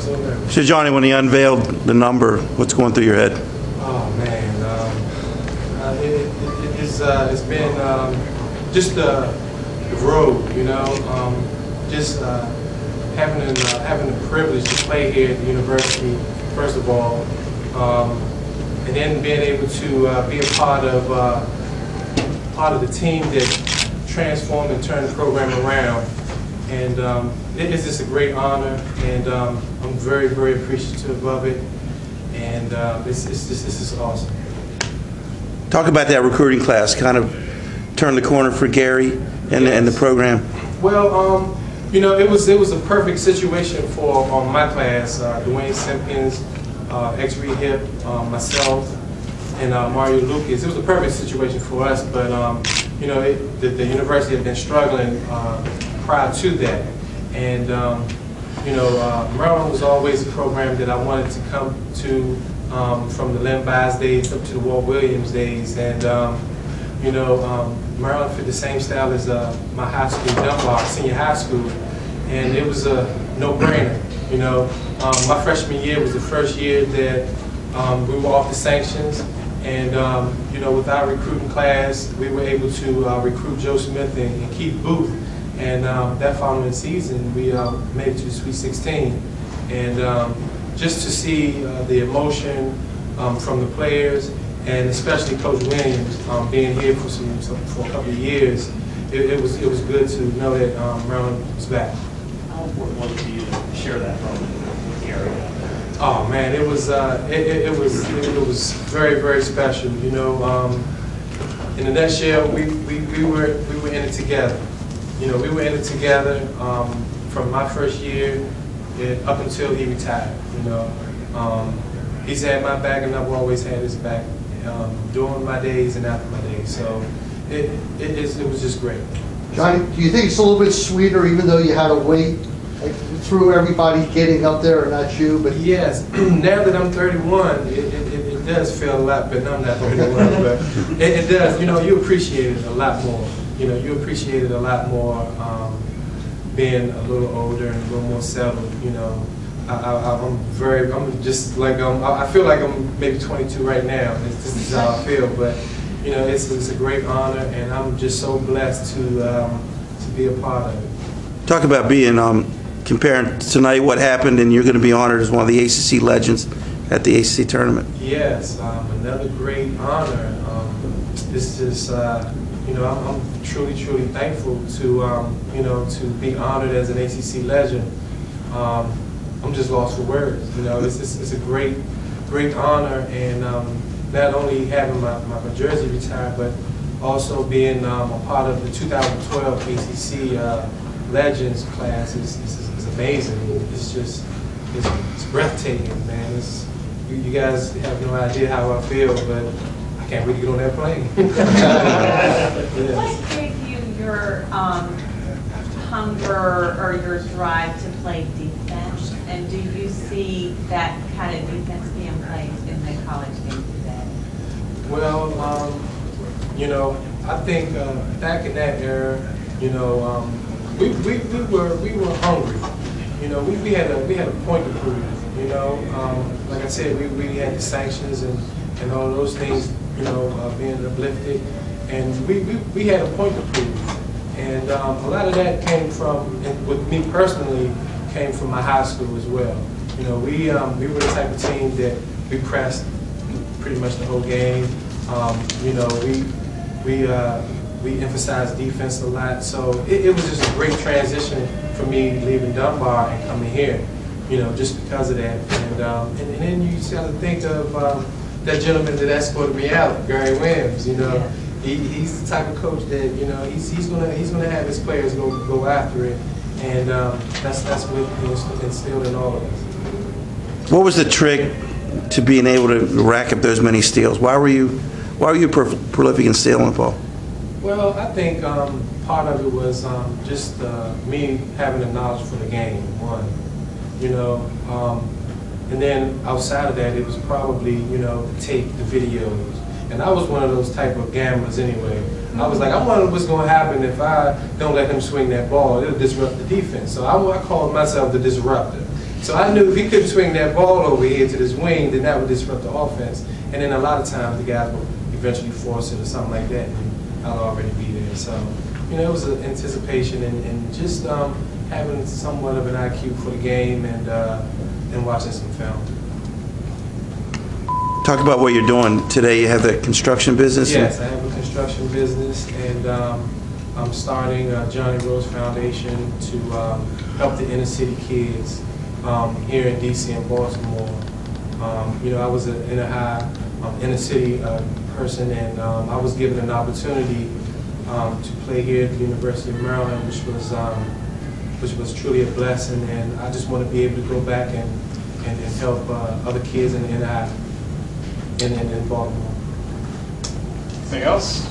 so nervous. So Johnny, when he unveiled the number, what's going through your head? Oh man, it's been just the road, you know, just having the privilege to play here at the university, first of all, and then being able to be a part of the team that transformed and turned the program around. And it's just a great honor, and I'm very, very appreciative of it. And this is awesome. Talk about that recruiting class, kind of turned the corner for Gary and the program. Well, you know, it was a perfect situation for my class. Dwayne Simpkins, ex-Rehip, myself, and Mario Lucas. It was a perfect situation for us, but you know, the university had been struggling prior to that, and you know, Maryland was always a program that I wanted to come to from the Len Bias days up to the Walt Williams days, and you know, Maryland fit the same style as my high school, Dunbar Senior High School, and it was a no-brainer. You know, my freshman year was the first year that we were off the sanctions, and you know, with our recruiting class, we were able to recruit Joe Smith and Keith Booth, and that following season, we made it to the Sweet 16, and just to see the emotion from the players, and especially Coach Williams being here for a couple of years, it was good to know that Maryland was back. How important was it for you to share that moment with Gary? Oh man, it was very, very special. You know, in a nutshell, we were in it together. You know, we were in it together from my first year up until he retired. You know, he's had my back, and I've always had his back during my days and after my days. So it was just great. Johnny, do you think it's a little bit sweeter, even though you had to wait through everybody getting up there and not you? But yes, now that I'm 31, it does feel a lot better. I'm not 31, but it does. You know, you appreciate it a lot more. You know, you appreciate it a lot more being a little older and a little more settled. You know, I'm just like I feel like I'm maybe 22 right now. This is how I feel, but you know, it's a great honor, and I'm just so blessed to be a part of it. Talk about being comparing tonight what happened, and you're going to be honored as one of the ACC legends at the ACC tournament. Yes, another great honor. It's just you know, I'm truly thankful to you know, to be honored as an ACC legend. I'm just lost for words. You know, it's a great honor, and not only having my jersey retired, but also being a part of the 2012 ACC Legends class is amazing. It's breathtaking, man. You guys have no idea how I feel, but I can't wait to get on that plane. Yes. What gave you your hunger or your drive to play defense, and do you see that kind of defense being played in the college game today? Well, you know, I think back in that era, you know, we were hungry. You know, we had a point to prove. You know, like I said, we had the sanctions and all those things, you know, being uplifted, and we had a point to prove. And a lot of that came from, and with me personally, came from my high school as well. You know, we were the type of team that we pressed pretty much the whole game. You know, we emphasized defense a lot. So it was just a great transition for me leaving Dunbar and coming here. You know, just because of that. And then you just got to think of that gentleman that escorted me out, Gary Williams. You know. Yeah. He's the type of coach that, you know, he's gonna have his players go after it, and that's what he instilled in all of us. What was the trick to being able to rack up those many steals? Why were you prolific in stealing, Paul? Well, I think part of it was just me having the knowledge for the game, one, you know, and then outside of that, it was probably, you know, the tape, the videos. And I was one of those type of gamblers anyway. I was like, I wonder what's going to happen if I don't let him swing that ball. It'll disrupt the defense. So I called myself the disruptor. So I knew if he couldn't swing that ball over here to this wing, then that would disrupt the offense. And then a lot of times the guys would eventually force it or something like that, and I'll already be there. So, you know, it was an anticipation and just having somewhat of an IQ for the game and watching some film. Talk about what you're doing today. You have the construction business? Yes, I have a construction business, and I'm starting Johnny Rhodes Foundation to help the inner city kids here in DC and Baltimore. You know, I was an inner city person, and I was given an opportunity to play here at the University of Maryland, which was truly a blessing. And I just want to be able to go back and help other kids in the NI in Baltimore. Anything else?